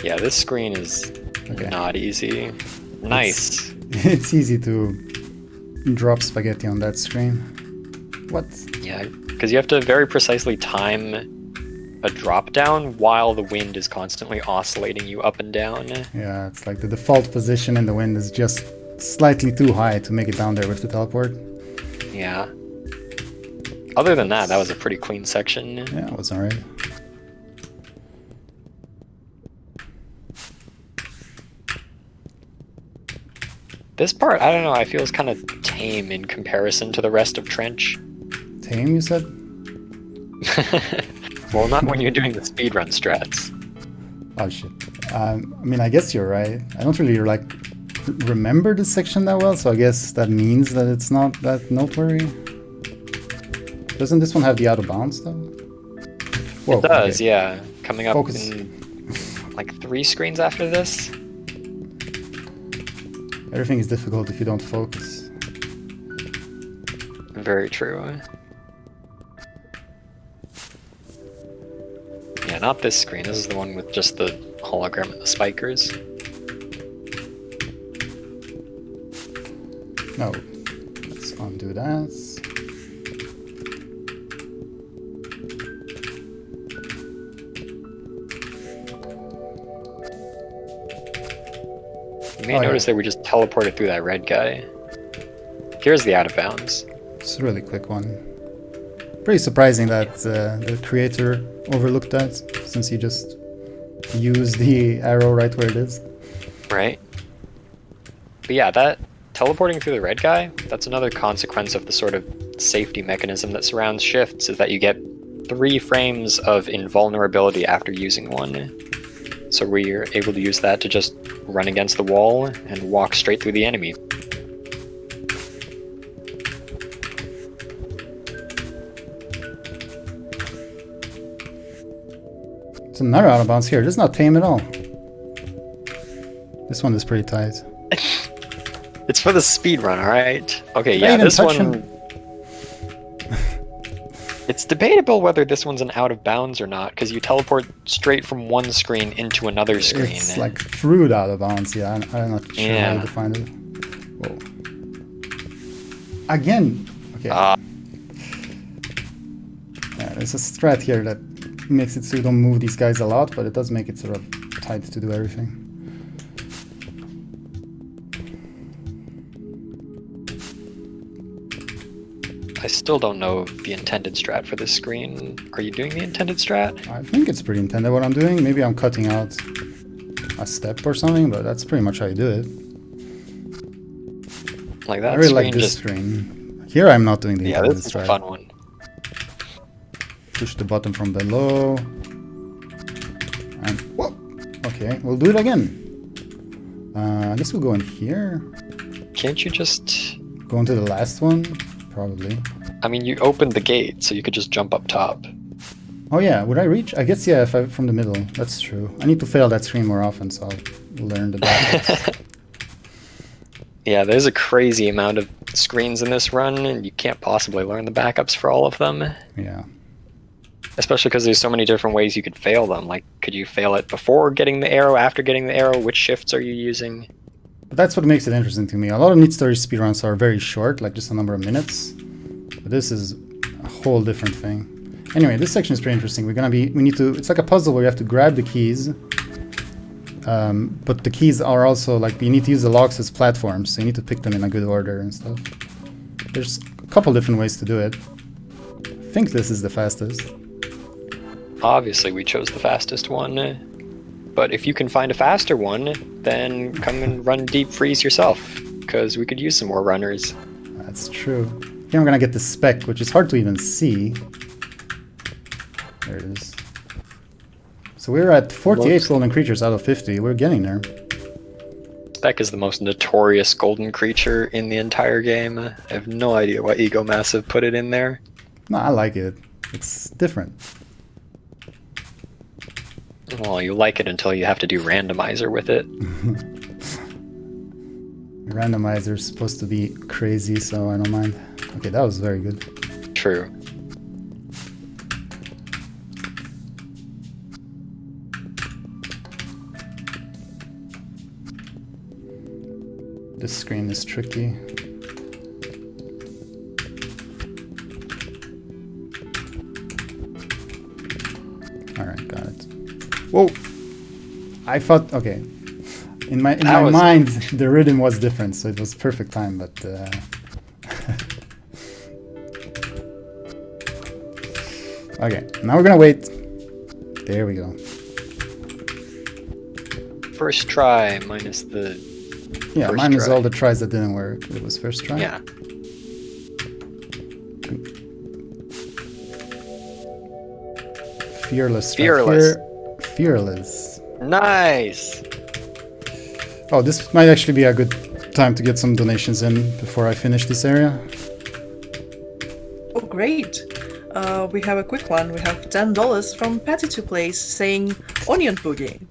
Yeah, this screen is not easy. Nice. It's easy to drop spaghetti on that screen. What? Yeah, because you have to very precisely time a drop down while the wind is constantly oscillating you up and down. Yeah, it's like the default position and the wind is just slightly too high to make it down there with the teleport. Yeah. Other than that, that was a pretty clean section. Yeah, it was alright. This part, I don't know, I feel is kind of tame in comparison to the rest of Trench. Tame, you said? Well, not when you're doing the speedrun strats. Oh shit. I mean, I guess you're right. I don't really like remember this section that well, so I guess that means that it's not that noteworthy. Doesn't this one have the out of bounds though? Whoa, It does, okay. yeah. Coming up Focus. in like 3 screens after this. Everything is difficult if you don't focus. Very true. Yeah, not this screen. This is the one with just the hologram and the spikers. No. Let's undo that. You may notice that we just teleported through that red guy. Here's the out of bounds. It's a really quick one. Pretty surprising that the creator overlooked that, since he just used the arrow right where it is. Right? But yeah, that teleporting through the red guy, that's another consequence of the sort of safety mechanism that surrounds shifts, is that you get 3 frames of invulnerability after using one. So we're able to use that to just run against the wall and walk straight through the enemy. It's another out of bounds here. This is not tame at all. This one is pretty tight. It's for the speedrun, alright? Okay, Did I yeah, even this touch one... him? It's debatable whether this one's an out of bounds or not, because you teleport straight from one screen into another screen. It's like through the out of bounds, yeah. I'm not sure how Yeah. to define it. Whoa. Again! Okay. Yeah, there's a strat here that makes it so you don't move these guys a lot, but it does make it sort of tight to do everything. I still don't know the intended strat for this screen. Are you doing the intended strat? I think it's pretty intended what I'm doing. Maybe I'm cutting out a step or something, but that's pretty much how you do it. Like that I really screen like this just... screen. Here I'm not doing the Yeah, intended this is strat. a fun one. Push the button from below. And whoa! Okay, we'll do it again. I guess we'll go in here. Can't you just... Go into the last one? Probably. I mean, you opened the gate, so you could just jump up top. Oh yeah, would I reach? I guess yeah, if I from the middle. That's true. I need to fail that screen more often, so I'll learn the basics. Yeah, there's a crazy amount of screens in this run, and you can't possibly learn the backups for all of them. Yeah. Especially because there's so many different ways you could fail them. Like, could you fail it before getting the arrow, after getting the arrow? Which shifts are you using? But that's what makes it interesting to me. A lot of Knytt story speedruns are very short, like just a number of minutes. But this is a whole different thing. Anyway, this section is pretty interesting. It's like a puzzle where you have to grab the keys. But the keys are also like, you need to use the locks as platforms, so you need to pick them in a good order and stuff. There's a couple different ways to do it. I think this is the fastest. Obviously, we chose the fastest one. But if you can find a faster one, then come and run deep freeze yourself, because we could use some more runners. That's true. Here I'm gonna get the spec, which is hard to even see. There it is. So we're at 48 golden creatures out of 50. We're getting there. Spec is the most notorious golden creature in the entire game. I have no idea why Ego Massive put it in there. No, I like it. It's different. Well, you like it until you have to do randomizer with it. Randomizer's supposed to be crazy, so I don't mind. Okay, that was very good. True. This screen is tricky. Alright, got it. Whoa! I thought, okay. In my mind, the rhythm was different, so it was perfect time, but... Okay, now we're gonna wait. There we go. First try minus the... Yeah, first mine is try. all the tries that didn't work. It was first try. Yeah. Fearless. Fearless. Fearless. Nice! Oh, this might actually be a good time to get some donations in before I finish this area. Oh, great. We have a quick one. We have $10 from Patty2Place saying onion pudding.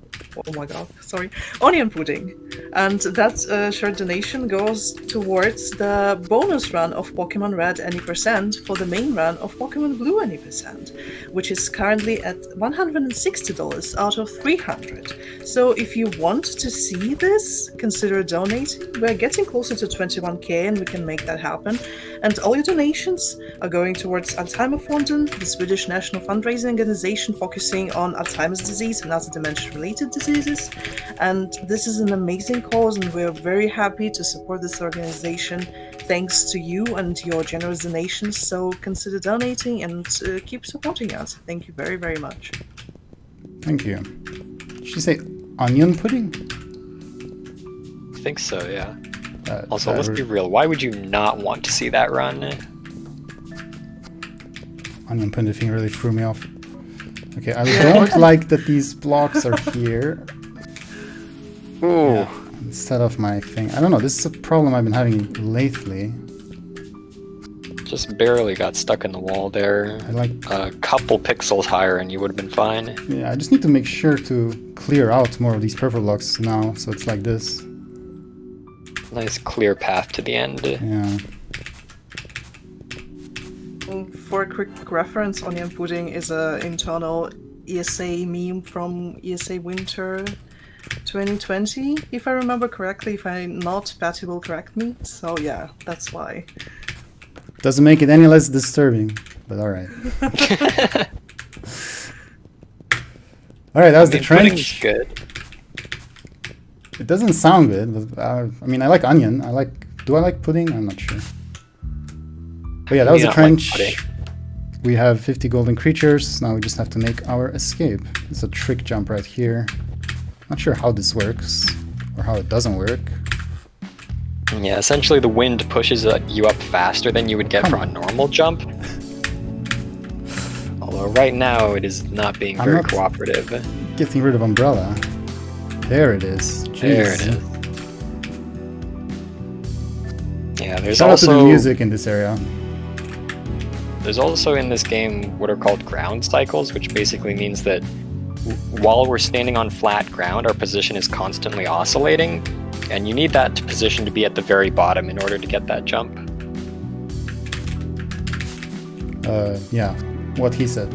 Oh my god, sorry. Onion pudding. And that short donation goes towards the bonus run of Pokemon Red any percent for the main run of Pokemon Blue any percent, which is currently at $160 out of 300. So if you want to see this, consider donating. We're getting closer to 21k and we can make that happen. And all your donations are going towards Alzheimerfonden, the Swedish national fundraising organization focusing on Alzheimer's disease and other dementia-related diseases. And this is an amazing cause, and we're very happy to support this organization thanks to you and your generous donations. So consider donating and keep supporting us. Thank you very, very much. Thank you. Did she say onion pudding? I think so, yeah. Also, let's be real. Why would you not want to see that run? Onion pudding thing really threw me off. Okay, I don't like that these blocks are here. Ooh. Yeah, instead of my thing. I don't know, this is a problem I've been having lately. Just barely got stuck in the wall there. I like... A couple pixels higher and you would have been fine. Yeah, I just need to make sure to clear out more of these purple blocks now, so it's like this. Nice clear path to the end. Yeah. For a quick reference, onion pudding is an internal ESA meme from ESA Winter 2020, if I remember correctly. If I'm not, Patty will correct me. So yeah, that's why. Doesn't make it any less disturbing, but alright. Alright, that was the trench. Good. It doesn't sound good, but I mean, I like onion. Do I like pudding? I'm not sure. But yeah, that was the trench. We have 50 golden creatures. Now we just have to make our escape. It's a trick jump right here. Not sure how this works or how it doesn't work. Yeah, essentially the wind pushes you up faster than you would get from a normal jump. Although right now it is not being very cooperative. Getting rid of umbrella. There it is. Jeez. There it is. Yeah, there's Shout also out to the music in this area. There's also in this game what are called ground cycles, which basically means that while we're standing on flat ground, our position is constantly oscillating, and you need that position to be at the very bottom in order to get that jump. Yeah, what he said.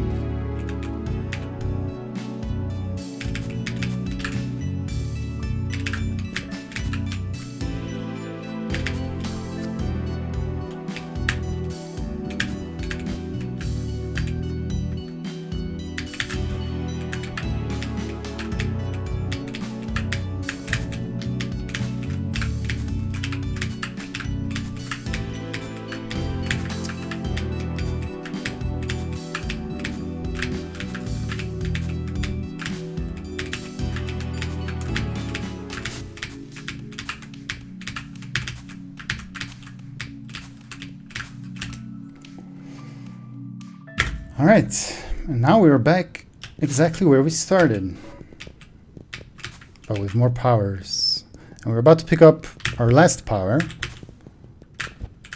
Alright, and now we're back exactly where we started, but with more powers. And we're about to pick up our last power,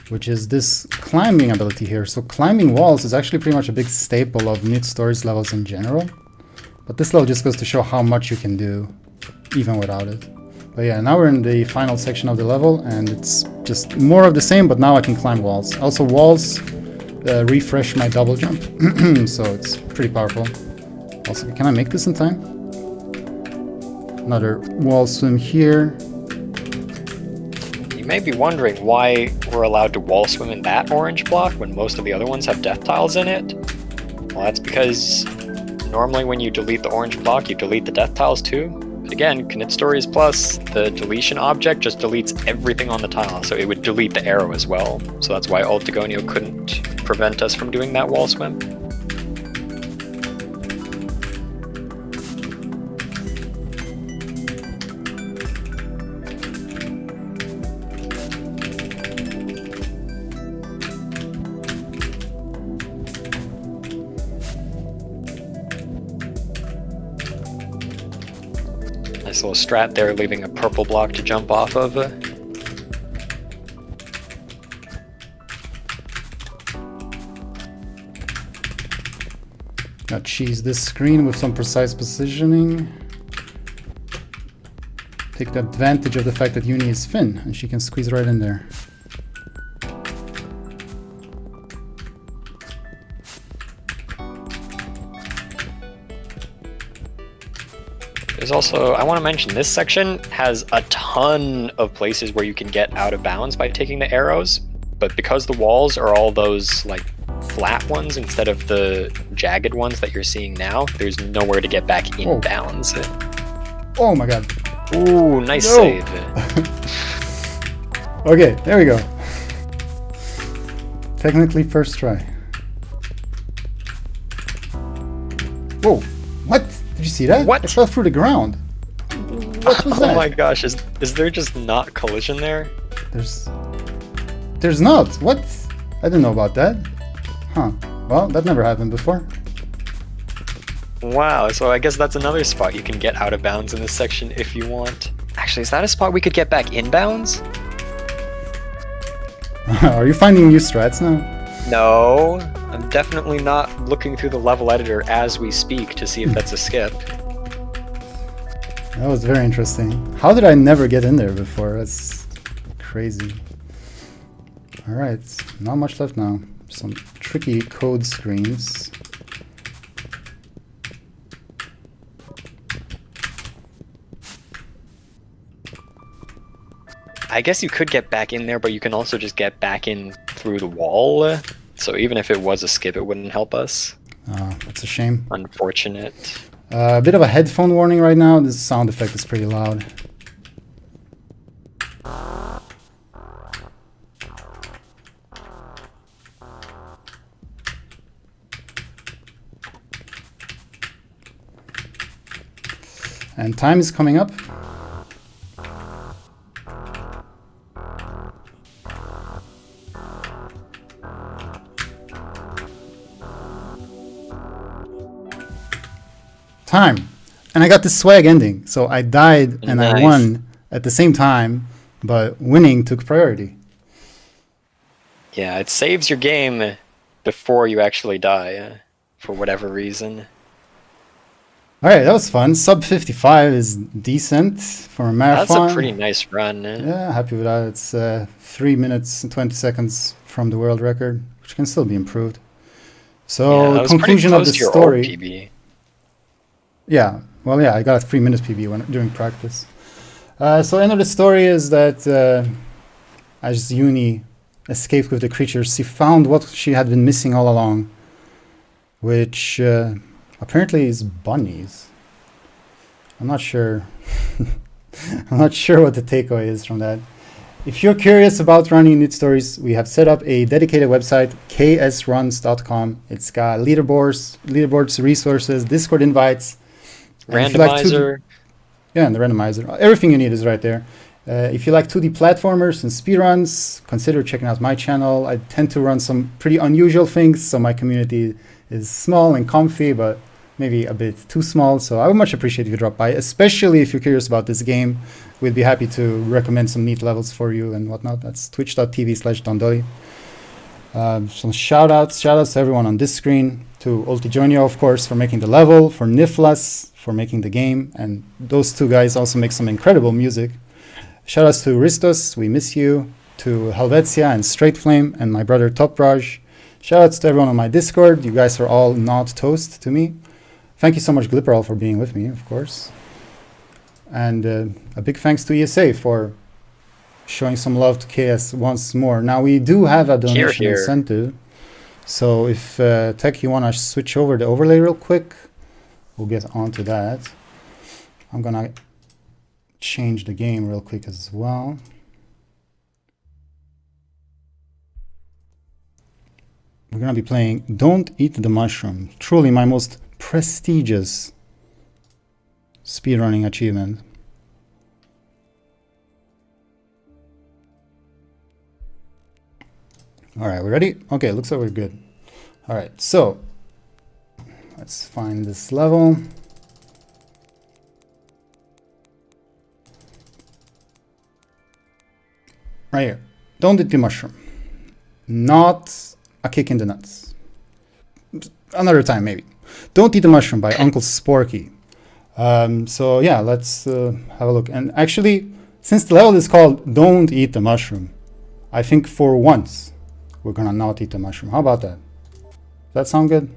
which is this climbing ability here. So climbing walls is actually pretty much a big staple of Knytt stories levels in general, but this level just goes to show how much you can do even without it. But yeah, now we're in the final section of the level, and it's just more of the same, but now I can climb walls. Also, walls refresh my double jump, so it's pretty powerful. Also, can I make this in time? Another wall swim here. You may be wondering why we're allowed to wall swim in that orange block when most of the other ones have death tiles in it. Well, that's because normally when you delete the orange block, you delete the death tiles too. But again, Knytt Stories Plus, the deletion object just deletes everything on the tile, so it would delete the arrow as well. So that's why Ultigonia couldn't prevent us from doing that wall swim. Nice little strat there, leaving a purple block to jump off of. Gotta cheese this screen with some precise positioning. Take advantage of the fact that Uni is thin and she can squeeze right in there. There's also, I want to mention, this section has a ton of places where you can get out of bounds by taking the arrows, but because the walls are all those like flat ones instead of the jagged ones that you're seeing now, there's nowhere to get back in bounds. Oh my god. Ooh, nice No. save. Okay, there we go. Technically first try. Whoa, what? Did you see that? What? It fell through the ground. What was that? Oh my gosh, is there just not collision there? There's not. What? I didn't know about that. Huh. Well, that never happened before. Wow, so I guess that's another spot you can get out of bounds in this section if you want. Actually, is that a spot we could get back in bounds? Are you finding new strats now? No, I'm definitely not looking through the level editor as we speak to see if that's a skip. That was very interesting. How did I never get in there before? That's crazy. Alright, not much left now. Some tricky code screens. I guess you could get back in there, but you can also just get back in through the wall. So even if it was a skip, it wouldn't help us. That's a shame. Unfortunate. A bit of a headphone warning right now. This sound effect is pretty loud. And time is coming up. Time. And I got the swag ending. So I died and Nice. I won at the same time, but winning took priority. Yeah, it saves your game before you actually die, for whatever reason. Alright, that was fun. Sub 55 is decent for a marathon. That's a pretty nice run. Yeah, happy with that. It's 3 minutes and 20 seconds from the world record, which can still be improved. So, that was pretty conclusion of close the to your old story. PB. Yeah, well, yeah, I got a 3 minutes PB during practice. So, end of the story is that as Uni escaped with the creatures, she found what she had been missing all along, which apparently is bunnies. I'm not sure. I'm not sure what the takeaway is from that. If you're curious about running Knytt stories, we have set up a dedicated website, ksruns.com. It's got leaderboards, resources, Discord invites. And if you like Randomizer. yeah, and the randomizer. Everything you need is right there. If you like 2D platformers and speedruns, consider checking out my channel. I tend to run some pretty unusual things, so my community is small and comfy, but maybe a bit too small. So I would much appreciate if you drop by, especially if you're curious about this game. We'd be happy to recommend some neat levels for you and whatnot. That's twitch.tv/dondoli. Some shout-outs to everyone on this screen, to Ultigonia, of course, for making the level, for Niflas for making the game, and those two guys also make some incredible music. Shout-outs to Ristos, we miss you, to Helvetia and Straight Flame, and my brother Topraj. Shout-outs to everyone on my Discord. You guys are all not toast to me. Thank you so much, Glipperal, for being with me, of course. And a big thanks to ESA for showing some love to KS once more. Now, we do have a donation Here. incentive. So if, Tech, you want to switch over the overlay real quick, we'll get on to that. I'm going to change the game real quick as well. We're going to be playing Don't Eat the Mushroom. Truly my most prestigious speedrunning achievement. Alright, we ready? Okay, looks like we're good. Alright, so let's find this level. Right here. Don't eat the mushroom. Not a kick in the nuts. Another time, maybe. Don't eat the mushroom by Uncle Sporky. So yeah, let's have a look. And actually, since the level is called Don't Eat the Mushroom, I think for once we're gonna not eat the mushroom. How about that? Does that sound good?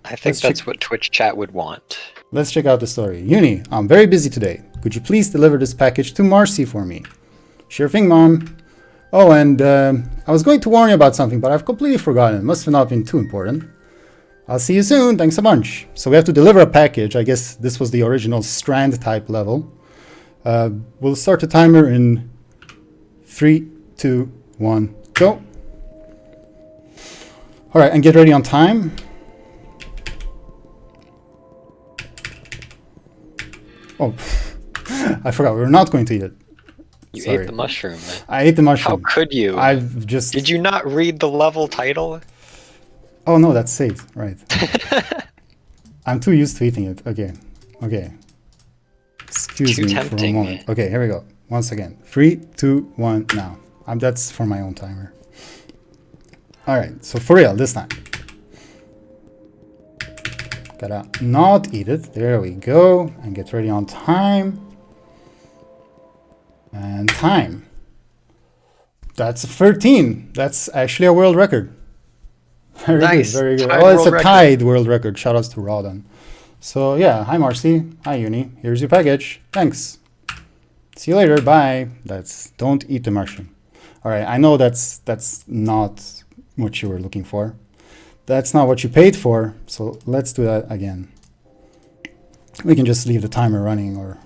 I think that's what Twitch chat would want. Let's check out the story. Uni, I'm very busy today. Could you please deliver this package to Marcy for me? Sure thing, Mom. Oh, and I was going to warn you about something, but I've completely forgotten. It must have not been too important. I'll see you soon. Thanks a bunch. So we have to deliver a package. I guess this was the original Strand type level. We'll start the timer in 3, 2, 1, go. All right, and get ready on time. Oh, I forgot. We're not going to eat it. You Sorry. ate the mushroom. I ate the mushroom. How could you? I've just... Did you not read the level title? Oh no, that's saved. Right. I'm too used to eating it. Okay. Okay. Excuse Too me tempting. for a moment. Okay, here we go. Once again. 3, 2, 1, now. That's for my own timer. Alright, so for real, this time. Gotta not eat it. There we go. And get ready on time. And time. That's 13. That's actually a world record. Very Nice. good, very good. Tied Oh, it's a world record. tied world record. Shoutouts to Rawdon. So yeah, hi Marcy. Hi Uni. Here's your package. Thanks. See you later. Bye. Don't eat the mushroom. Alright, I know that's not what you were looking for. That's not what you paid for, so let's do that again. We can just leave the timer running, or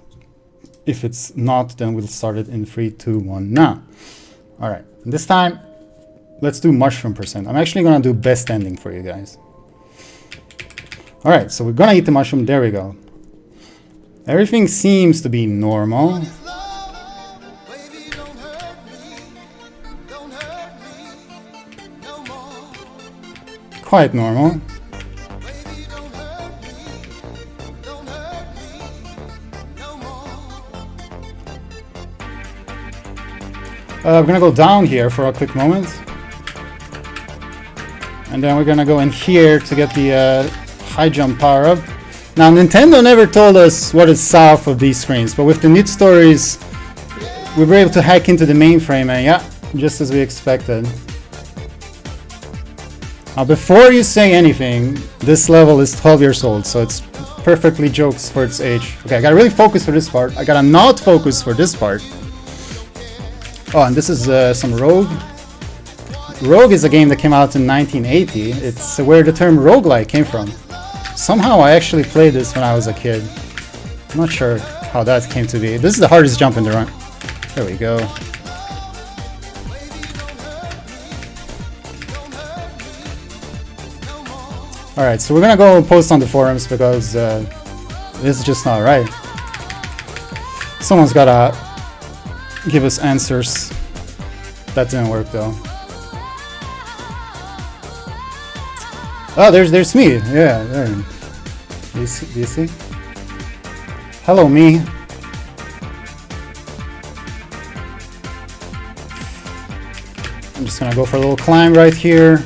if it's not, then we'll start it in 3, 2, 1, now. Alright, this time, let's do mushroom percent. I'm actually gonna do best ending for you guys. Alright, so we're gonna eat the mushroom, there we go. Everything seems to be normal. Quite normal. We're gonna go down here for a quick moment. And then we're gonna go in here to get the high jump power up. Now Nintendo never told us what is south of these screens, but with the Knytt stories, we were able to hack into the mainframe and yeah, just as we expected. Now before you say anything, this level is 12 years old, so it's perfectly jokes for its age. Okay, I gotta really focus for this part. I gotta not focus for this part. Oh, and this is some Rogue. Rogue is a game that came out in 1980. It's where the term roguelike came from. Somehow I actually played this when I was a kid. I'm not sure how that came to be. This is the hardest jump in the run. There we go. Alright, so we're gonna go post on the forums because this is just not right. Someone's gotta give us answers. That didn't work though. Oh, there's me. Yeah, there. Do you see? Hello, me. I'm just gonna go for a little climb right here.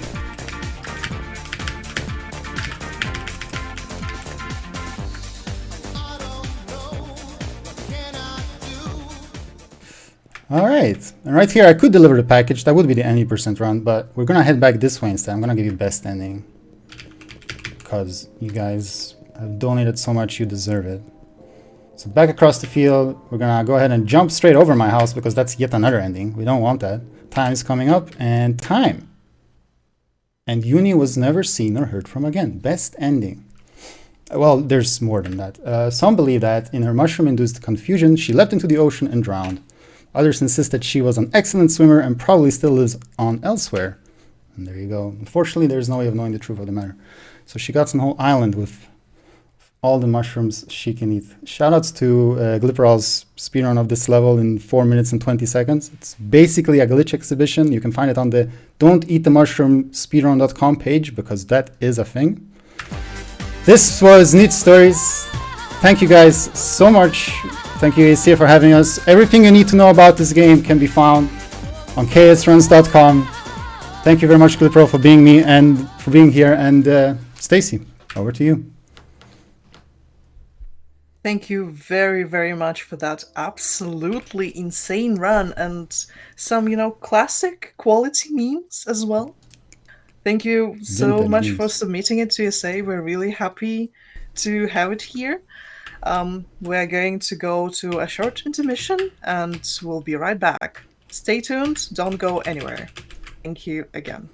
Alright, and right here I could deliver the package. That would be the any percent run, but we're gonna head back this way instead. I'm gonna give you best ending because you guys have donated so much, you deserve it. So back across the field, we're gonna go ahead and jump straight over my house because that's yet another ending. We don't want that. Time is coming up, and time. And Uni was never seen or heard from again. Best ending. Well, there's more than that. Some believe that in her mushroom-induced confusion, she leapt into the ocean and drowned. Others insist that she was an excellent swimmer and probably still lives on elsewhere. And there you go. Unfortunately, there's no way of knowing the truth of the matter. So she got some whole island with all the mushrooms she can eat. Shoutouts to Glipperall's speedrun of this level in 4 minutes and 20 seconds. It's basically a glitch exhibition. You can find it on the Don't Eat the Mushroom speedrun.com page because that is a thing. This was Knytt Stories. Thank you guys so much. Thank you ESA for having us. Everything you need to know about this game can be found on ksruns.com. Thank you very much, Clipro, for being here, and Stacy, over to you. Thank you very, very much for that absolutely insane run and some, classic quality memes as well. Thank you so much for submitting it to ESA. We're really happy to have it here. We're going to go to a short intermission and we'll be right back. Stay tuned, don't go anywhere. Thank you again.